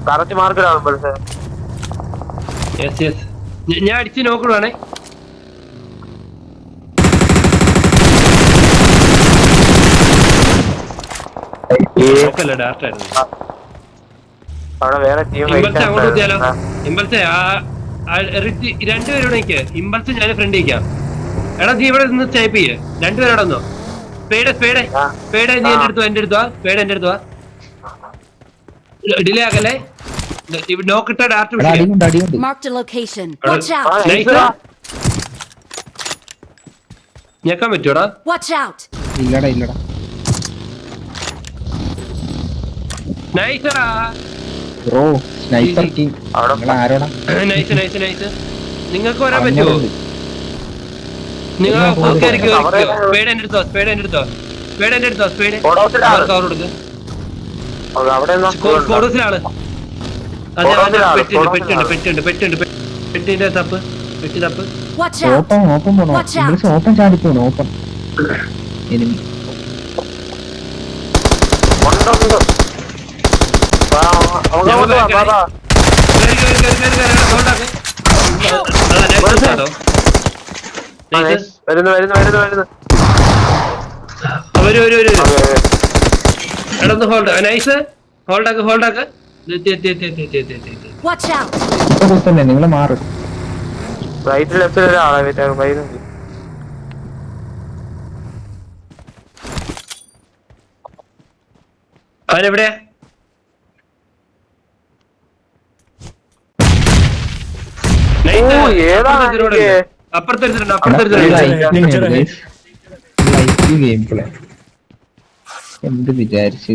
Correct മാർക്കിലാണ്. ഞാൻ അടിച്ച് നോക്കണേ. അവിടെ വേറെ ടീം ഇമ്പൾസേ രണ്ടുപേരോട് നിൽക്ക്. ഇമ്പൾസ് ഞാൻ ഫ്രണ്ട് നിൽക്കാം. എടാ നീ ഇവിടെ നിന്ന് ടൈപ്പ് ചെയ്യേ. രണ്ടുപേരോടെ വന്നോ. സ്പേഡ് നീ എന്റെ അടുത്ത് സ്പേഡ് എന്റെ അടുത്ത് ഡിലേ ആക്കല്ലേ. നോക്കിട്ട ഞെക്കാൻ പറ്റൂടാ. ഇല്ലടാ നൈസറാ ബ്രോ. സ്നൈപ്പർ കിങ് ആരോടാ? നൈസ്. നിങ്ങൾക്ക് വരാൻ പറ്റുമോ? നിങ്ങൾ സ്പേഡ് എന്റെ അടുത്തോ. സ്പേഡ് കവർ കൊടുക്ക്. ഫോട്ടോസിലാണ് പെട്ടിന്റെ തപ്പ്. ഓപ്പൺ ചാടിപ്പോണു. ഓപ്പൺ എനിമി ഹോൾഡാക്ക്. നിങ്ങള് മാറും. റൈറ്റ് ലെഫ്റ്റിൽ ഒരാളെ അവനെവിടെയാ? എന്ത് വിചാരിച്ച്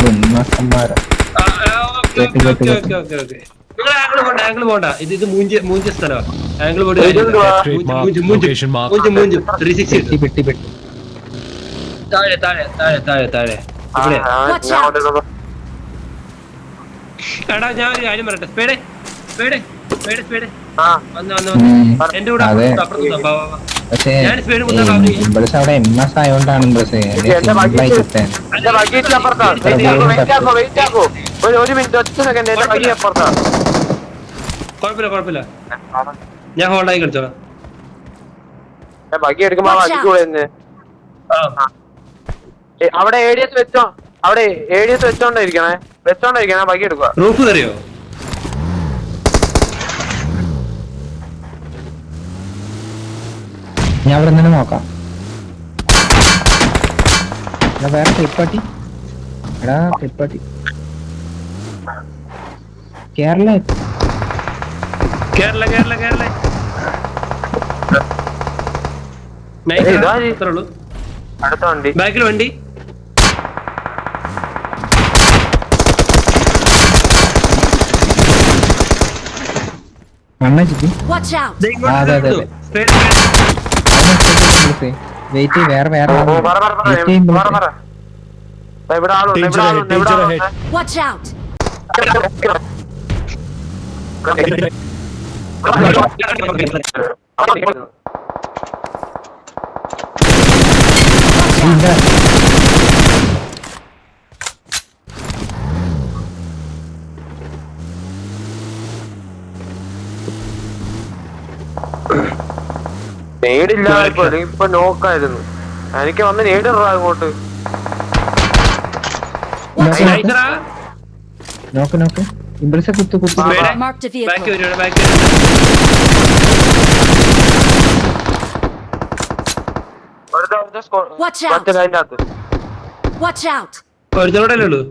ഉന്മാസന്മാരാ. ആംഗിൾ പോണ്ട. ഇത് മൂഞ്ച സ്ഥലമാണ്. ആംഗിൾ പെട്ടി താഴെ. എടാ ഞാൻ ഒരു കാര്യം പറയട്ടെ. സ്പേഡ് എന്റെ കൂടെ ഞാൻ സ്പേഡ് അവിടെ MS ആയോണ്ടാണ് കുഴപ്പമില്ല. ഞാൻ ഹോൾഡായി കളിച്ചോളാം. അവിടെ ADS വെച്ചോ. അവിടെ ADS വെച്ചോണ്ടിരിക്കണേ. ബാക്കി എടുക്കുക. റൂഫ് കയറിയോ? ഞാൻ അവിടെ തന്നെ നോക്കാം. വേറെ ട്രിപ്പാട്ടി. കേരള അടുത്ത വണ്ടി. ബാക്കിൽ വണ്ടി. വെയിറ്റ് വേറെ ഇവിടെ ആളുണ്ട്. നേടില്ല. ഇപ്പൊ നോക്കായിരുന്നു. എനിക്ക് വന്ന് നേടിടാ അങ്ങോട്ട്. നോക്ക് ഇംപ്രസ് കുത്തു ഒരുത്തനോടല്ലേ ഉള്ളൂ.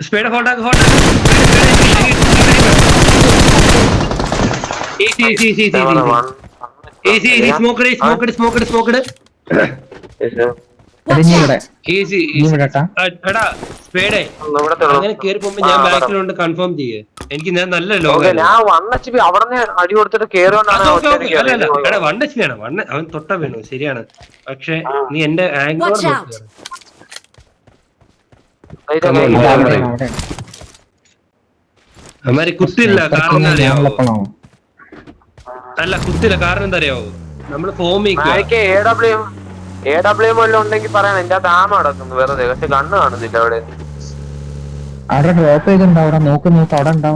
Speed hold. സ്മോക്കഡ്. ഇനി ഇവിടെ ഈസി ഇനി ഇവിടെ ട്ടാ. എടാ സ്പേഡേ അങ്ങനെ കേറി പോകുമ്പോ ഞാൻ ബാക്കിലുണ്ട് കൺഫേം ചെയ്യേ എനിക്ക് ഞാൻ നല്ല ലോകം ഞാൻ വണ്ണച്ചിപ്പി അവിടെ അടി കൊടുത്തിട്ട് കേറിയോണ്ടാണ് എടാ വണ്ണ ശരിയാണ് അവൻ തൊട്ട വീണു ശരിയാണ് പക്ഷെ നീ എന്റെ ആംഗിൾ അവിടെ അവന്മാര് കുത്തില്ല കാരണം എന്താ അറിയാവോ ഞങ്ങളെപ്പോഴാണോ അല്ല കുത്തില്ല കാരണം എന്താ അറിയാവോ നമ്മള് ഫോമിക്കുക AWM വല്ലതും ഉണ്ടെങ്കിൽ പറയണം. എന്റെ അകത്ത് ആമ നടക്കുന്നു വെറുതെ, പക്ഷെ കണ്ണ് കാണുന്നില്ല അവിടെ. അവിടെ ഡ്രോപ്പ് ചെയ്തിട്ടുണ്ടോ? അവിടെ നോക്ക് അവിടെ ഉണ്ടോ?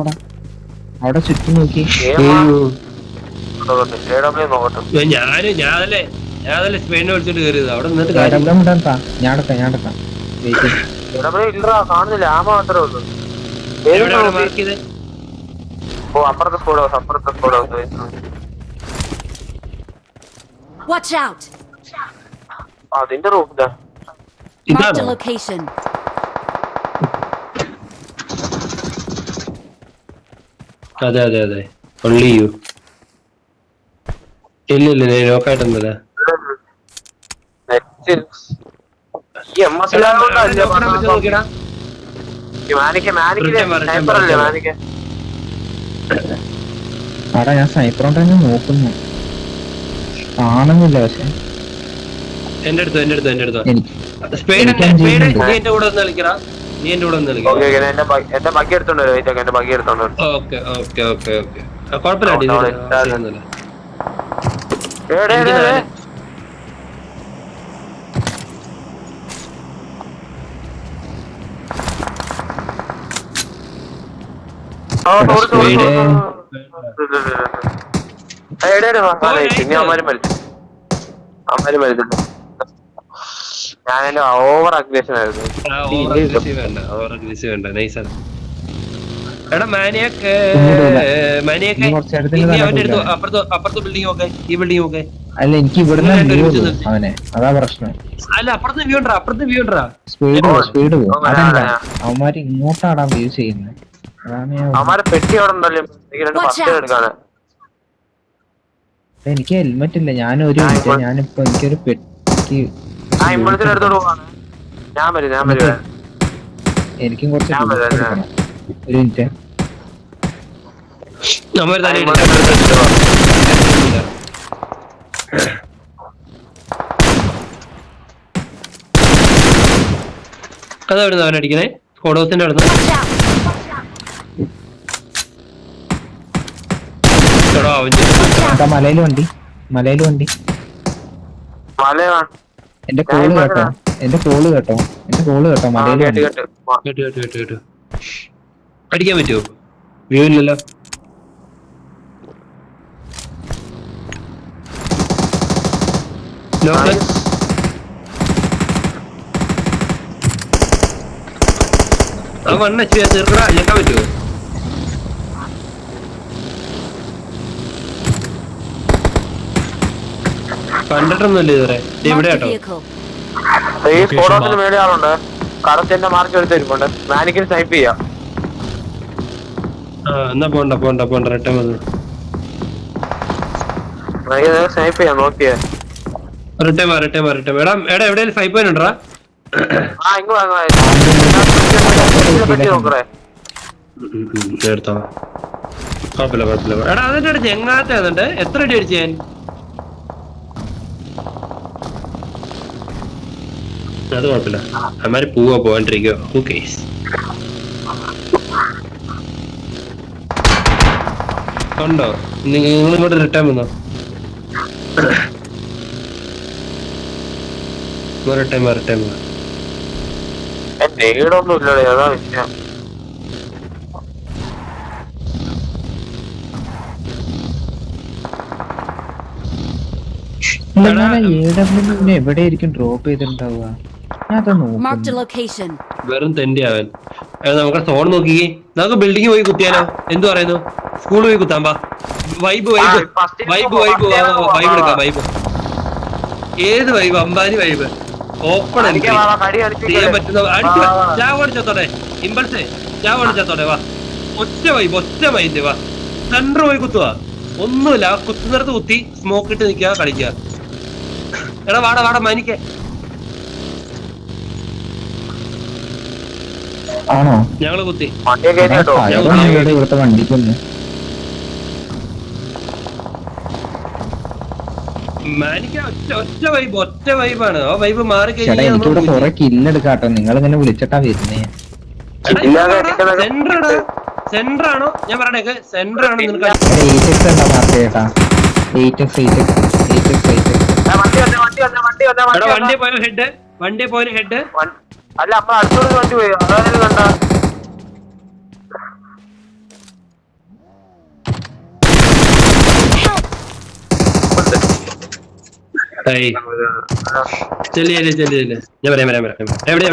അവിടെ ചുറ്റും നോക്കി. AWM നോക്കട്ടെ. ഞാനല്ലേ സ്പെയിനെ വിളിച്ചിട്ട് കയറിയത് അവിടെ നിന്നിട്ട് ഞാൻ എടുക്കാം AWM ഇല്ലടാ, കാണുന്നില്ല, ആമ മാത്രമേ ഉള്ളൂ. മാർക്ക് ചെയ്തേ ഓ അപ്പുറത്തെ സ്കോഡ് ഹൗസ്, അതിന്റെ റൂഫ് ഇതാണോ അതെ ഒൺലി യു ഇല്ല ലോക്കായിട്ടൊന്നുമില്ല അവിടെ ഞാൻ സ്നൈപ്പർ തന്നെ നോക്കുന്നു, കാണുന്നില്ല. പക്ഷെ എന്റെ അടുത്തോ എനിക്ക് എന്റെ കൂടെ ഒന്ന് കളിക്കടാ, നീ എന്റെ കൂടെ ഒന്ന് കളിക്കാം. എന്റെ ബഗ്ഗി എടുത്തോണ്ട് വരും, എന്റെ ബഗ്ഗി എടുത്തോണ്ട് വരും. ഓക്കെ കുഴപ്പമില്ല. പിന്നെ അമ്മാരും മരിച്ചിട്ടുണ്ട്. ഞാൻ എന്റെ ഓവർ അഗ്രഷൻ ആയിരുന്നു. എടാ മാനിയൊക്കെ അപ്പുറത്തെ ബിൽഡിംഗ് നോക്കെ, ഈ ബിൽഡിംഗ് നോക്കെ. അല്ല എനിക്ക് ഇവിടുന്ന് അവനെ, അതാ പ്രശ്നം. അല്ല അപ്പുറത്തെ വ്യൂ ഉണ്ടാ സ്പീഡ് പോകും. അതല്ല അവന്മാര് ഇങ്ങോട്ടാടാ വ്യൂ ചെയ്യുന്നത്. അതാണ് അവന്മാരെ പെട്ടി അവിടെ ഉണ്ടല്ലോ, എടുക്കാണ്. എനിക്ക് ഹെൽമെറ്റ് ഇല്ല. ഞാനിപ്പോ എനിക്കൊരു പെട്ടി, എനിക്കും കുറച്ച് എടുക്കണം. ഒരു മിനിറ്റ്. അതെവിടുന്ന അവനടിക്കണേ? കോഡോസിന്റെ അടുത്ത് മലയില് വണ്ടി എന്റെ കോള് കേട്ടോ മലയില് കേട്ടു. അടിക്കാൻ പറ്റുമോ? വ്യൂ ഇല്ലല്ലോ. ആ വണ്ണ തീർക്കടാ, ഞെക്കാൻ പറ്റുമോ? കണ്ടിട്ടൊന്നുമില്ല ഇതുവരെ. ഇവിടെ കേട്ടോ ഈ സ്കോഡോസിന് മേലെ ആളുണ്ട്. കറക്റ്റ് എന്റെ മാർക്ക് എടുത്തിരിപ്പുണ്ട്. മാനിക്കിന് സ്നൈപ്പ് ചെയ്യാം. എന്നാ പോണ്ട റിട്ടേൺ വന്നു. സ്നൈപ്പ് ചെയ്യാം, നോക്കിയേ. റിട്ടേൺ എടാ എവിടെയും 5 പോയിന്റ് ഉണ്ടോ? എടുത്തോ, കുഴപ്പമില്ല. എടാ അതിന്റെ അടുത്ത് എങ്ങാത്ത ഏതുണ്ട്? എത്ര അടി അടിച്ചു ഞാൻ? അത് കുഴപ്പമില്ല, അമ്മാര് പോവാണ്ടിരിക്കോ. ഓക്കെ ഉണ്ടോ? നിങ്ങളിങ്ങോട്ട് റിട്ടേൺ വന്നോ? റിട്ടേൺ ഒന്നും ഇല്ലടേ, അതാ വിഷയം. എവിടെയായിരിക്കും ഡ്രോപ്പ് ചെയ്തിട്ടുണ്ടാവുക? വെറും തെണ്ടി അവൻ. നമുക്ക് സോൺ നോക്കി, നമുക്ക് ബിൽഡിംഗ് പോയി കുത്തിയാലോ? എന്ത് പറയുന്നു? സ്കൂളിൽ പോയി കുത്താൻ പാ. വൈബ് എടുക്കാം. ഏത് വൈബ്? അംബാനി വൈബ്. ഓപ്പൺ ചെയ്യാൻ പറ്റുന്ന ചാവടിച്ചോട്ടെ. ഇമ്പൾസേ ചാവടിച്ചോട്ടെ. വാ, ഒറ്റ മൈൻഡ്. വാ, സെന്റർ പോയി കുത്തുവാ. ഒന്നുമില്ല, കുത്തുന്നിടത്ത് കുത്തി സ്മോക്ക് ഇട്ട് നിൽക്കുക, കളിക്കുക. എടാ വാടാ മനിക്ക്. ആണോ ഞങ്ങള് കുത്തി. വണ്ടിയെ കയറ്റി കേട്ടോ. ഇവിടുത്തെ വണ്ടിക്കൊന്ന് മാനിക്ക ഒറ്റ വൈബാണ്. ആ വൈബ് മാറി ചേട്ടാ എനിക്കിവിടെ കുറെ കില്ലെടുക്കാട്ടോ. നിങ്ങൾ ഇങ്ങനെ വിളിച്ചിട്ടാ വരുന്നേ. സെന്റർ ആണോ ഞാൻ പറയണേക്ക്? സെന്റർ ആണോ നിനക്ക്? എന്താ മാർക്ക് ചേട്ടാ? 8x. വണ്ടി പോയ ഹെഡ് അല്ല അപ്പൊ അടുത്തൊരു വണ്ടി പോയി. അതായത് കണ്ട ചെല്ലിയല്ലേ ഞാൻ പറയാം എവിടെയാ?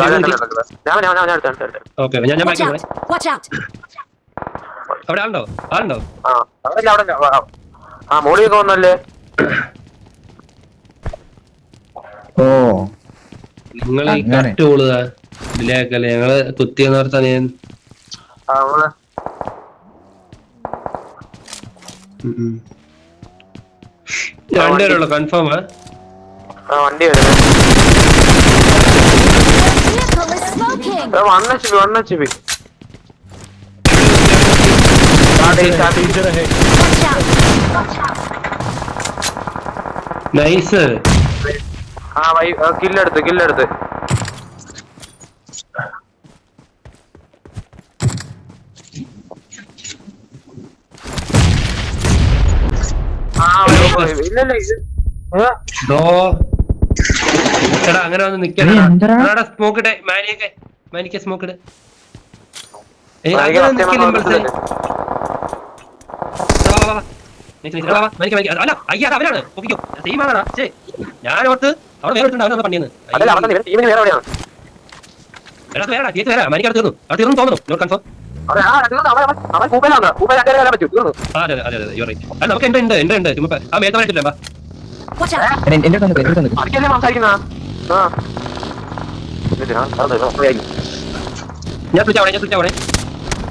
ഓക്കെ ഞാൻ Watch out! Watch out! അവിടെ ആളുണ്ടോ? ആ മോളിയൊക്കെ വന്നല്ലേ. ഓ നിങ്ങൾ ഈ കട്ട് കൊള്ളുക ഇതിലേക്കല്ലേ ഞങ്ങള് കുത്തിയെന്ന് ഓർത്താ ഞാൻ. രണ്ടുപേരുള്ളൂ കൺഫേം. വണ്ടി വരുന്നത് Vehicle is smoking! വണ്ണച്ചിപ്പി Watch out! Nice. ആ കില്ലെടുത്ത് ഇല്ലല്ലേ ഇത് എടാ അങ്ങനെ വന്ന് നിക്കണ സ്മോക്ക് ഇട്ടെ. മാനിക്ക സ്മോക്ക് ഇട്. അവരാണ് ഞാൻ ഓർത്ത് അവിടെ വേറെ പണിയെന്ന്. മാനിക്ക തീർന്നു തോന്നുന്നു. കൺഫേം. അതെ നമുക്ക് ഉണ്ട് ചുമ്മാ ആ മേത്തവരായിട്ടില്ല. Watch out! ഞാൻ സ്വിച്ച് ആവണേ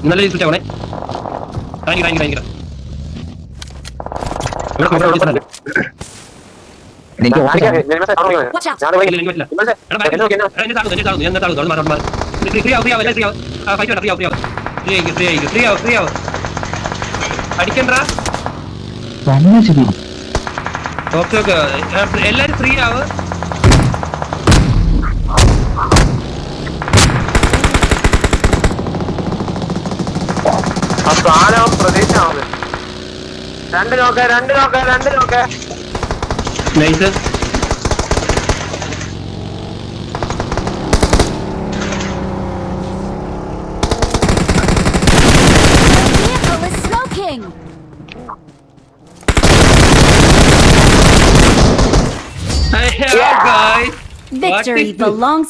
നല്ല രീതിയിൽ സ്വിച്ച് ആവണേ. ഭയങ്കര Watch out! അടിക്കണ്ടാ. ഓക്കെ എല്ലാരും ഫ്രീ ആവ്. സാധനം പ്രതീക്ഷ രണ്ട് നോക്ക nice. Vehicle is smoking! Guys, Victory belongs